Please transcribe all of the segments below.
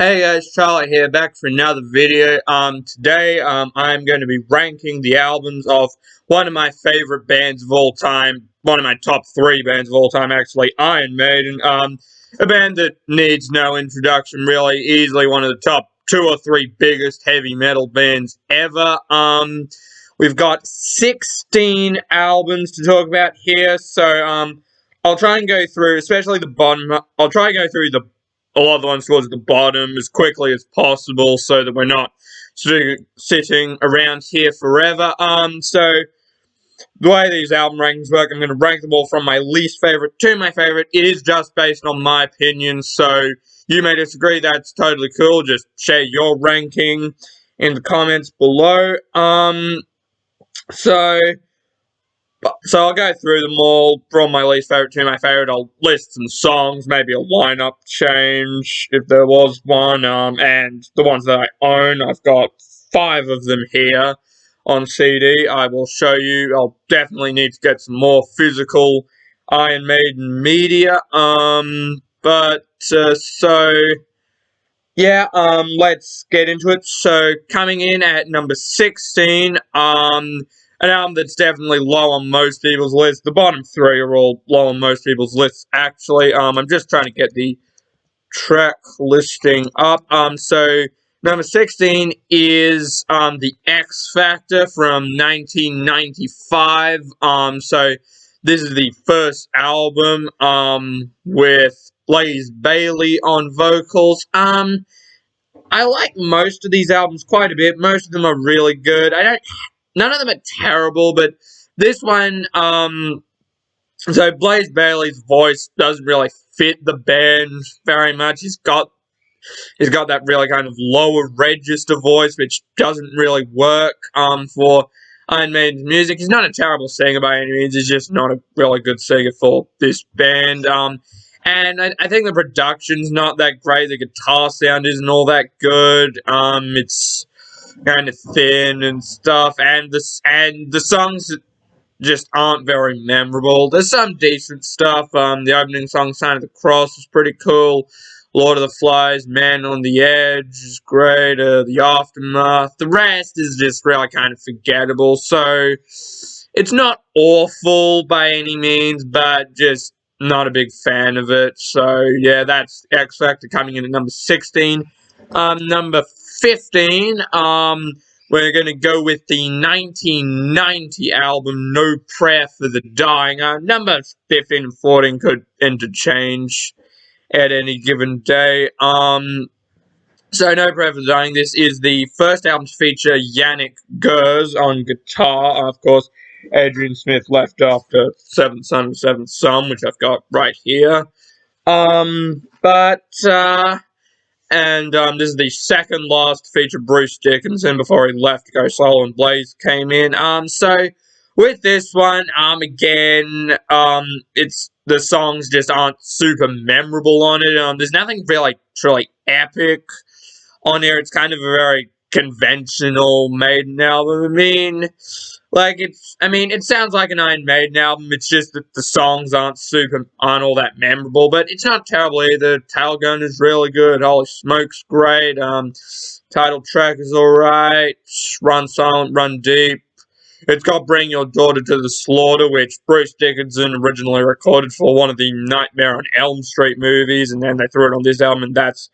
Hey guys, Charlie here, back for another video. Today, I'm going to be ranking the albums of one of my favorite bands of all time, one of my top 3 bands of all time, actually, Iron Maiden. A band that needs no introduction, really, easily one of the top 2 or 3 biggest heavy metal bands ever. We've got 16 albums to talk about here, so, I'll try and go through, especially the bottom, I'll try and go through a lot of the ones towards the bottom as quickly as possible so that we're not sitting around here forever. So the way these album rankings work, I'm going to rank them all from my least favorite to my favorite. It is just based on my opinion, so you may disagree, that's totally cool. Just share your ranking in the comments below. So I'll go through them all from my least favorite to my favorite. I'll list some songs, maybe a lineup change if there was one, and the ones that I own. I've got 5 of them here on CD. I will show you. I'll definitely need to get some more physical Iron Maiden media. Let's get into it. So coming in at number 16, an album that's definitely low on most people's lists. The bottom 3 are all low on most people's lists, actually. I'm just trying to get the track listing up. So number 16 is the X Factor from 1995. So this is the first album with Blaze Bayley on vocals. I like most of these albums quite a bit. Most of them are really good. None of them are terrible, but this one, so Blaze Bayley's voice doesn't really fit the band very much. He's got that really kind of lower register voice, which doesn't really work, for Iron Maiden's music. He's not a terrible singer by any means. He's just not a really good singer for this band. And I think the production's not that great. The guitar sound isn't all that good. It's kind of thin and stuff, and the songs just aren't very memorable. There's some decent stuff. The opening song, Sign of the Cross, is pretty cool. Lord of the Flies, Man on the Edge is great. The Aftermath. The rest is just really kind of forgettable. So it's not awful by any means, but just not a big fan of it. So yeah, that's X Factor coming in at number 16. Number 15, we're going to go with the 1990 album, No Prayer for the Dying. Number 15 and 14 could interchange at any given day. So No Prayer for the Dying, this is the first album to feature Yannick Gers on guitar. Of course, Adrian Smith left after Seventh Son and Seventh Son, which I've got right here. This is the second last to feature Bruce Dickinson before he left to go solo and Blaze came in. So with this one, again, the songs just aren't super memorable on it. There's nothing really truly epic on here. It's kind of a very conventional Maiden album. It sounds like an Iron Maiden album. It's just that the songs aren't all that memorable, but it's not terrible either. Tailgun is really good. Holy Smoke's great. Title track is alright. Run Silent, Run Deep. It's got Bring Your Daughter to the Slaughter, which Bruce Dickinson originally recorded for one of the Nightmare on Elm Street movies, and then they threw it on this album, and that's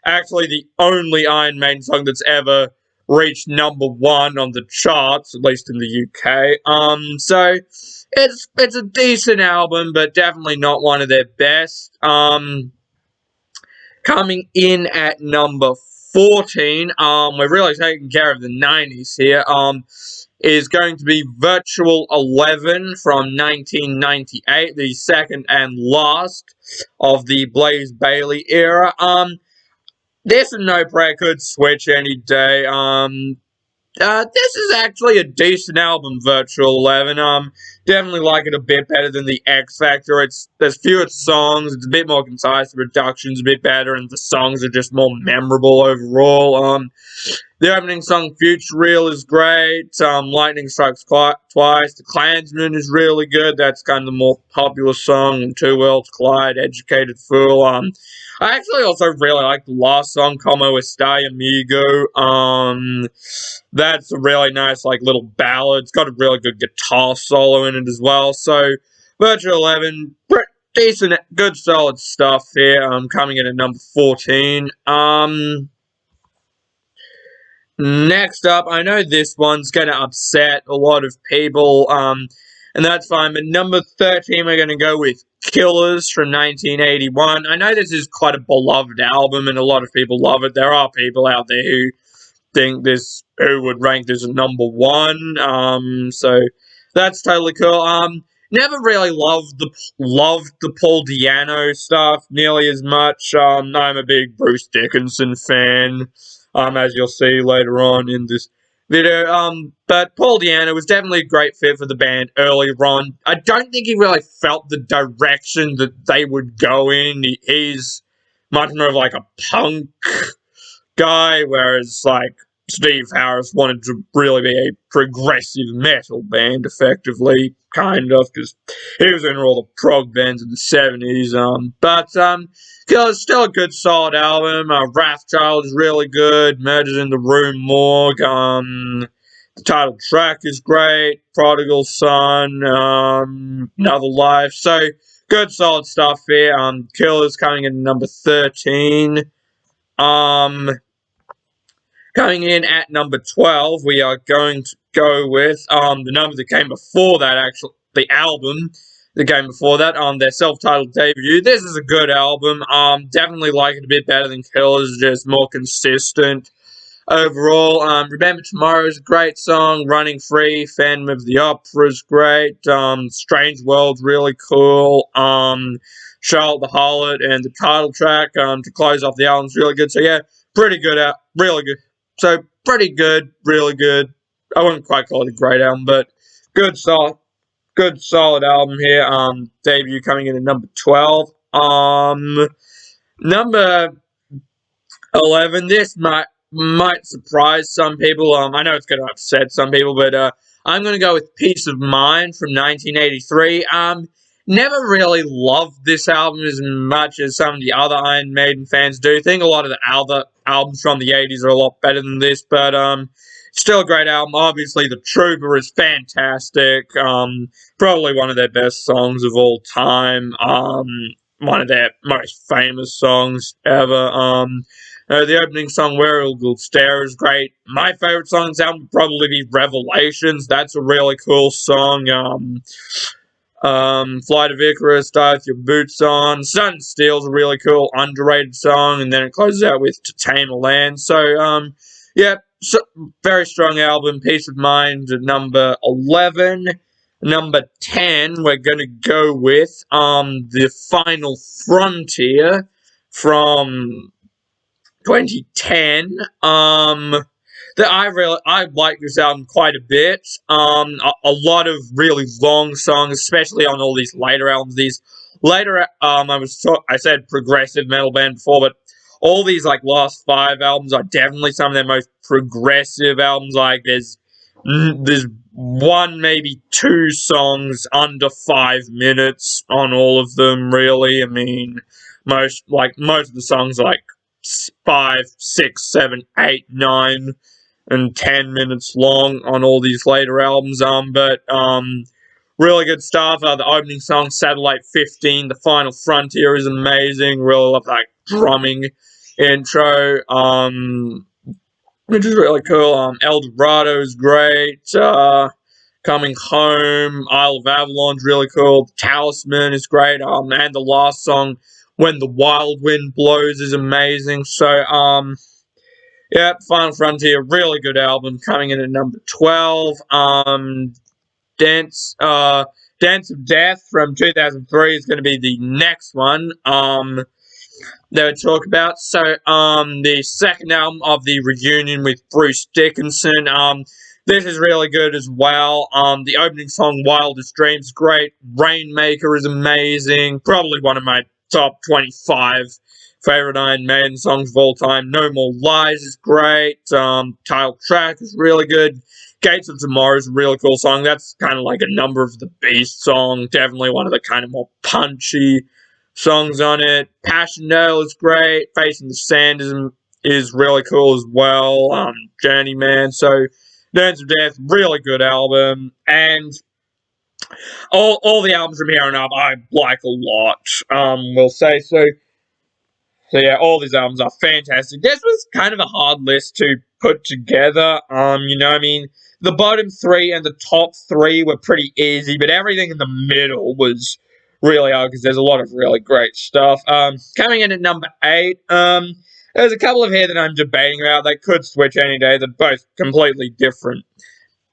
actually the only Iron Maiden song that's ever reached number 1 on the charts, at least in the UK. So it's a decent album, but definitely not one of their best. Coming in at number 14, we're really taking care of the 90s here, is going to be Virtual 11 from 1998, the second and last of the Blaze Bayley era. This and No Prayer could switch any day. This is actually a decent album, Virtual 11. definitely like it a bit better than the X Factor. There's fewer songs, it's a bit more concise, the production's a bit better, and the songs are just more memorable overall. The opening song, Future Real, is great. Lightning Strikes Twice. The Klansman is really good. That's kind of the more popular song. Two Worlds Collide, Educated Fool. I actually also really like the last song, Como Está Amigo. That's a really nice, like, little ballad. It's got a really good guitar solo in it as well. So, Virtual 11, decent, good, solid stuff here. Coming in at number 14. Next up, I know this one's going to upset a lot of people, and that's fine, but number 13, we're going to go with Killers from 1981. I know this is quite a beloved album, and a lot of people love it. There are people out there who would rank this at number 1, so that's totally cool. Never really loved the Paul Di'Anno stuff nearly as much. I'm a big Bruce Dickinson fan. As you'll see later on in this video. But Paul Di'Anno was definitely a great fit for the band earlier on. I don't think he really felt the direction that they would go in. He's much more of like a punk guy, whereas like Steve Harris wanted to really be a progressive metal band, effectively, kind of, because he was in all the prog bands in the 70s. Killer's still a good, solid album. Wrathchild is really good. Murders in the Room Morgue. The title track is great. Prodigal Son. Another Life. So, good, solid stuff here. Killer's coming in number 13. Coming in at number 12, we are going to go with the number that came before that, actually, the album that came before that, their self-titled debut. This is a good album. Definitely like it a bit better than Killers, just more consistent overall. Remember Tomorrow is a great song. Running Free, Phantom of the Opera is great. Strange World's really cool. Charlotte the Harlot and the title track to close off the album is really good. So yeah, pretty good, really good. So, pretty good, really good. I wouldn't quite call it a great album, but good, solid album here. Debut coming in at number 12. Number 11, this might surprise some people. I know it's going to upset some people, but I'm going to go with Peace of Mind from 1983. Never really loved this album as much as some of the other Iron Maiden fans do. I think a lot of the other albums from the 80s are a lot better than this, but still a great album. Obviously, The Trooper is fantastic. Probably one of their best songs of all time. One of their most famous songs ever. The opening song, Where It Will Stare, is great. My favorite song on this album would probably be Revelations. That's a really cool song. Flight of Icarus, Die With Your Boots On. Sun Steel's a really cool, underrated song, and then it closes out with To Tame a Land. So, yeah, very strong album. Peace of Mind at number 11. Number 10, we're going to go with The Final Frontier from 2010. I like this album quite a bit. A lot of really long songs, especially on all these later albums. These later, I said progressive metal band before, but all these like last 5 albums are definitely some of their most progressive albums. Like there's one, maybe 2 songs under 5 minutes on all of them. Really, I mean, most of the songs are like 5, 6, 7, 8, 9. And 10 minutes long on all these later albums. But really good stuff. The opening song, Satellite 15, The Final Frontier, is amazing. Really love that drumming intro, which is really cool. El Dorado is great. Coming Home, Isle of Avalon's really cool. Talisman is great. And the last song, When the Wild Wind Blows, is amazing. So, yeah, Final Frontier, really good album, coming in at number 12. Dance of Death from 2003 is going to be the next one that we talk about. So, the second album of the reunion with Bruce Dickinson. This is really good as well. The opening song, Wildest Dreams, great. Rainmaker is amazing. Probably one of my top 25 favorite Iron Maiden songs of all time. No More Lies is great. Title track is really good. Gates of Tomorrow is a really cool song. That's kind of like a Number of the Beast song. Definitely one of the kind of more punchy songs on it. Passchendaele is great. Facing the Sand is really cool as well. Journeyman. So, Dance of Death, really good album. And all the albums from here on up I like a lot. We'll say so. So yeah, all these albums are fantastic. This was kind of a hard list to put together. I mean, the bottom three and the top three were pretty easy, but everything in the middle was really hard because there's a lot of really great stuff. Coming in at number 8, there's a couple of here that I'm debating about. They could switch any day. They're both completely different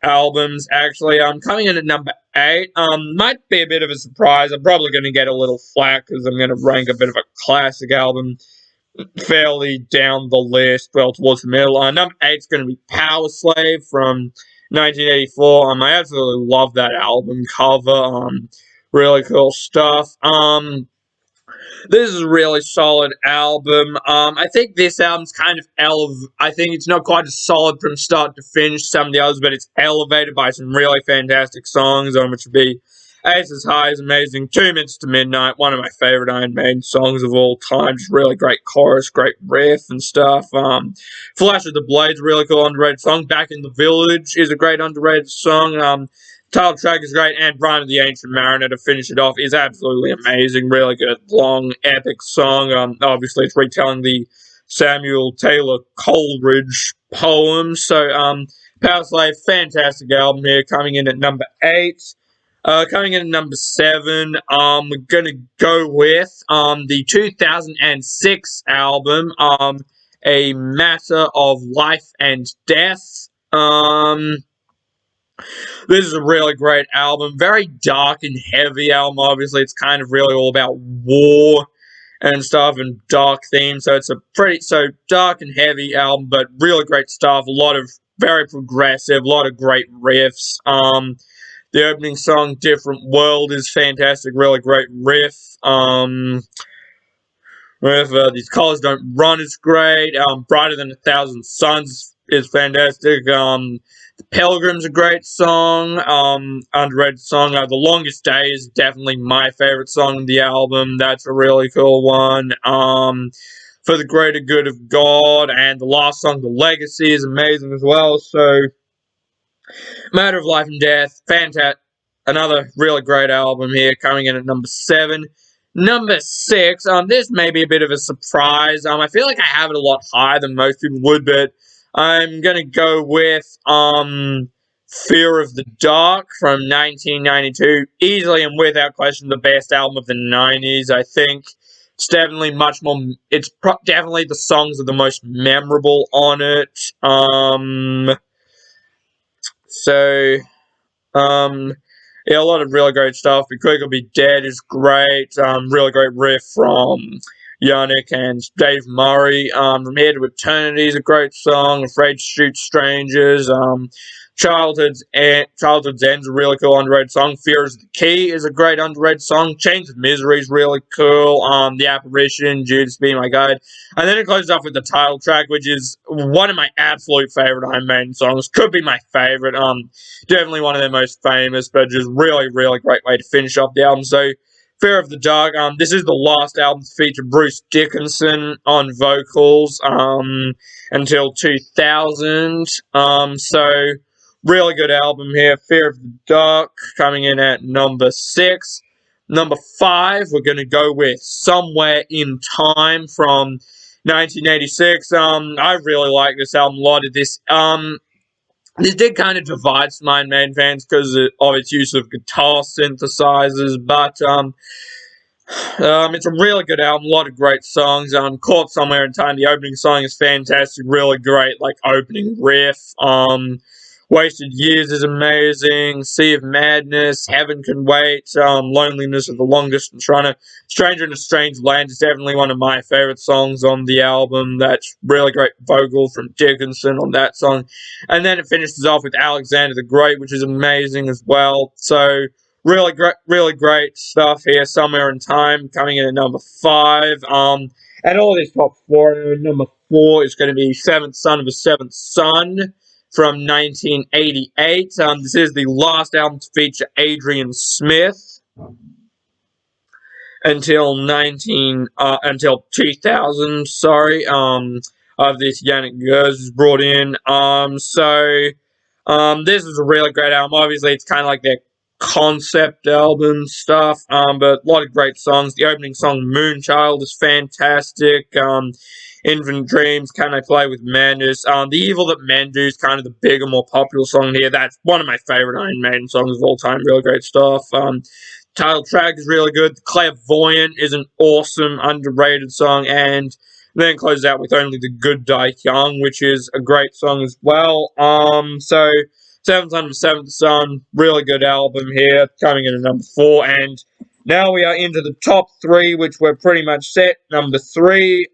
albums, actually. Coming in at number 8, might be a bit of a surprise. I'm probably going to get a little flack because I'm going to rank a bit of a classic album fairly down the list, well, towards the middle. Number 8 is going to be Powerslave from 1984. I absolutely love that album cover. Really cool stuff. This is a really solid album. I think this album's kind of I think it's not quite as solid from start to finish, some of the others, but it's elevated by some really fantastic songs, which would be Aces High is amazing, 2 Minutes to Midnight, one of my favorite Iron Maiden songs of all time, just really great chorus, great riff and stuff. Flash of the Blade's a really cool underrated song. Back in the Village is a great underrated song. Title track is great, and Brian of the Ancient Mariner to finish it off is absolutely amazing. Really good, long, epic song. Obviously, it's retelling the Samuel Taylor Coleridge poem. So, Powerslave, fantastic album here, coming in at number 8. Coming in at number 7, we're gonna go with the 2006 album, A Matter of Life and Death. This is a really great album. Very dark and heavy album. Obviously, it's kind of really all about war and stuff and dark themes. So it's a dark and heavy album, but really great stuff. A lot of very progressive, a lot of great riffs. The opening song, Different World, is fantastic. Really great riff. These Colors Don't Run is great. Brighter Than a Thousand Suns is fantastic. The Pilgrim's a great song. Underrated song. The Longest Day is definitely my favorite song on the album. That's a really cool one. For the Greater Good of God, and the last song, The Legacy, is amazing as well. So, Matter of Life and Death, fantastic. Another really great album here, coming in at number 7. Number 6, this may be a bit of a surprise. I feel like I have it a lot higher than most people would, but I'm gonna go with Fear of the Dark from 1992. Easily and without question the best album of the 90s. I think it's definitely much more. It's definitely the songs are the most memorable on it. Yeah, a lot of really great stuff. Be Quick or Be Dead is great. Really great riff from Yannick and Dave Murray. From Here to Eternity is a great song. Afraid to Shoot Strangers. Childhood's End's a really cool underrated song. Fear is the Key is a great underrated song. Chains of Misery is really cool. The Apparition, Judas Be My Guide. And then it closes off with the title track, which is one of my absolute favorite Iron Maiden songs. Could be my favorite. Definitely one of their most famous, but just really, really great way to finish off the album. So, Fear of the Dark. This is the last album to feature Bruce Dickinson on vocals until 2000. So, really good album here. Fear of the Dark coming in at number 6. Number 5, we're going to go with Somewhere in Time from 1986. I really like this album. A lot of this. This did kind of divide some Iron Maiden fans because of its use of guitar synthesizers, but it's a really good album, a lot of great songs. Caught Somewhere in Time, the opening song is fantastic, really great, like, opening riff. Wasted Years is amazing. Sea of Madness, Heaven Can Wait, Loneliness of the Longest and Stranger in a Strange Land is definitely one of my favorite songs on the album. That's really great vocal from Dickinson on that song. And then it finishes off with Alexander the Great, which is amazing as well. So really great stuff here. Somewhere in Time coming in at number 5. And all these top 4. Number 4 is going to be Seventh Son of a Seventh Son from 1988. This is the last album to feature Adrian Smith until 2000. Sorry. Of this Yannick Gers is brought in. This is a really great album. Obviously, it's kind of like their concept album stuff, but a lot of great songs. The opening song, Moonchild, is fantastic. Infant Dreams, Can I Play with Madness? The Evil That Men Do is kind of the bigger, more popular song here. That's one of my favorite Iron Maiden songs of all time. Really great stuff. Title track is really good. Clairvoyant is an awesome, underrated song, and then closes out with Only the Good Die Young, which is a great song as well. So Seventh Son of Seventh Son, really good album here, coming in at number 4, and now we are into the top 3, which we're pretty much set. Number 3,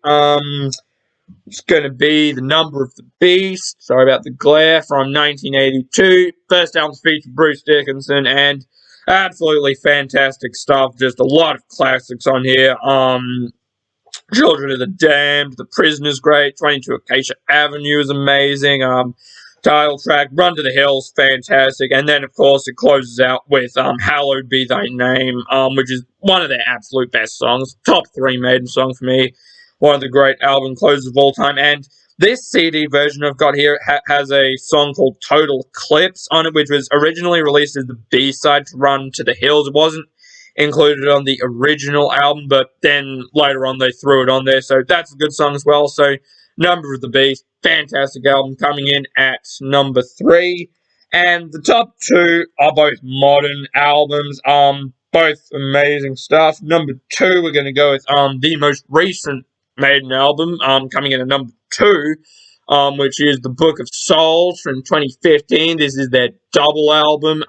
it's going to be The Number of the Beast. Sorry about the glare, from 1982. First album featured Bruce Dickinson, and absolutely fantastic stuff. Just a lot of classics on here. Children of the Damned, The Prisoner's great. 22 Acacia Avenue is amazing. Title track, Run to the Hills, fantastic. And then, of course, it closes out with Hallowed Be Thy Name, which is one of their absolute best songs. Top 3 Maiden song for me. One of the great album closes of all time. And this CD version I've got here has a song called Total Eclipse on it, which was originally released as the B-side to Run to the Hills. It wasn't included on the original album, but then later on they threw it on there. So that's a good song as well. So Number of the Beast, fantastic album, coming in at number 3. And the top 2 are both modern albums, both amazing stuff. Number 2, we're going to go with the most recent Maiden album, coming in at number 2, which is The Book of Souls from 2015. This is their double album.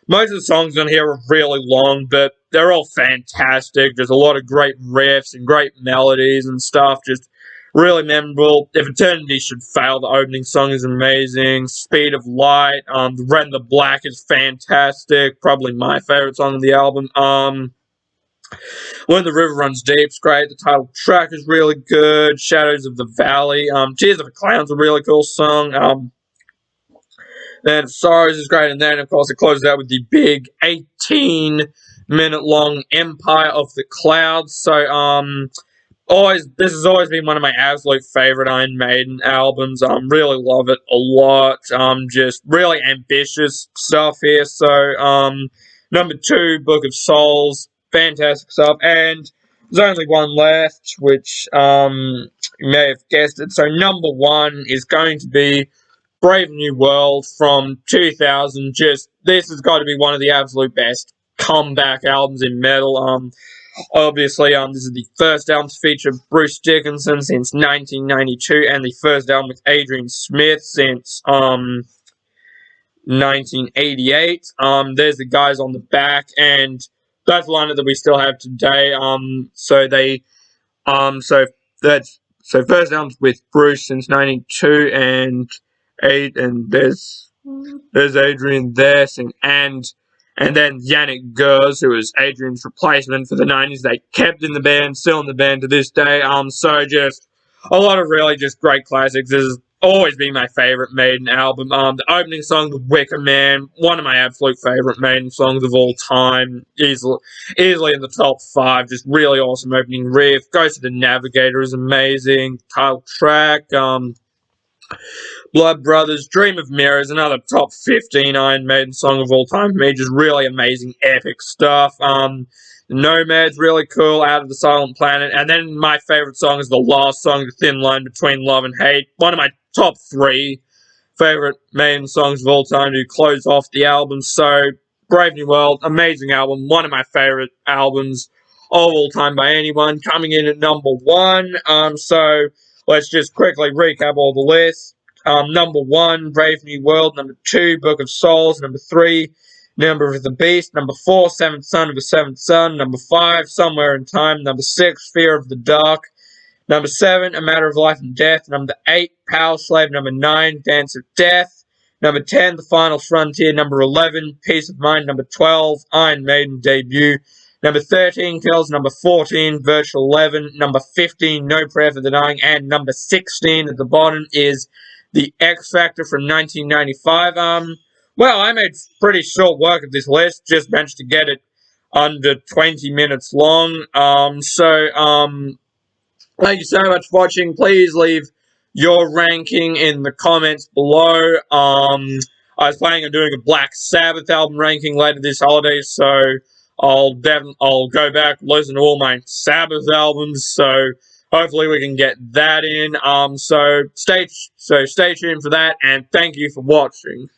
Most of the songs on here are really long, but they're all fantastic. There's a lot of great riffs and great melodies and stuff. Just really memorable. If Eternity Should Fail, the opening song is amazing. Speed of Light, The Red and the Black is fantastic. Probably my favorite song on the album. When the River Runs Deep is great. The title track is really good. Shadows of the Valley. Tears of a Clown's a really cool song. Then Sorrows is great. And then, of course, it closes out with the big 18-minute long Empire of the Clouds. So, this has always been one of my absolute favorite Iron Maiden albums. Really love it a lot. Just really ambitious stuff here. So, number 2, Book of Souls, fantastic stuff. And there's only one left, which you may have guessed it. So, number 1 is going to be Brave New World from 2000. This has got to be one of the absolute best comeback albums in metal. Obviously, this is the first album to feature Bruce Dickinson since 1992, and the first album with Adrian Smith since 1988. There's the guys on the back, and that's the lineup that we still have today. So first album with Bruce since 92, and there's Adrian there, and then Yannick Gers, who was Adrian's replacement for the 90s. They kept in the band, still in the band to this day. So just a lot of really just great classics. This has always been my favorite Maiden album. The opening song, The Wicker Man, one of my absolute favorite Maiden songs of all time. Easily in the top 5. Just really awesome opening riff. Goes to the Navigator is amazing. Title track, Blood Brothers, Dream of Mirrors, another top 15 Iron Maiden song of all time for me. Just really amazing, epic stuff. Nomad's really cool, Out of the Silent Planet. And then my favorite song is the last song, The Thin Line Between Love and Hate. One of my top 3 favorite Maiden songs of all time to close off the album. So, Brave New World, amazing album. One of my favorite albums of all time by anyone. Coming in at number 1. So, let's just quickly recap all the lists. Number 1, Brave New World. Number 2, Book of Souls. Number 3, Number of the Beast. Number 4, Seventh Son of the Seventh Son. Number 5, Somewhere in Time. Number 6, Fear of the Dark. Number 7, A Matter of Life and Death. Number 8, POWERSLAVE. Number 9, Dance of Death. Number 10, The Final Frontier. Number 11, Peace of Mind. Number 12, Iron Maiden Debut. Number 13, KILLE. Number 14, Virtual 11. Number 15, No Prayer for the Dying. And number 16 at the bottom is The X Factor from 1995. Well, I made pretty short work of this list. Just managed to get it under 20 minutes long. Thank you so much for watching. Please leave your ranking in the comments below. I was planning on doing a Black Sabbath album ranking later this holiday, so I'll go back and listen to all my Sabbath albums. So hopefully we can get that in. So stay tuned for that, and thank you for watching.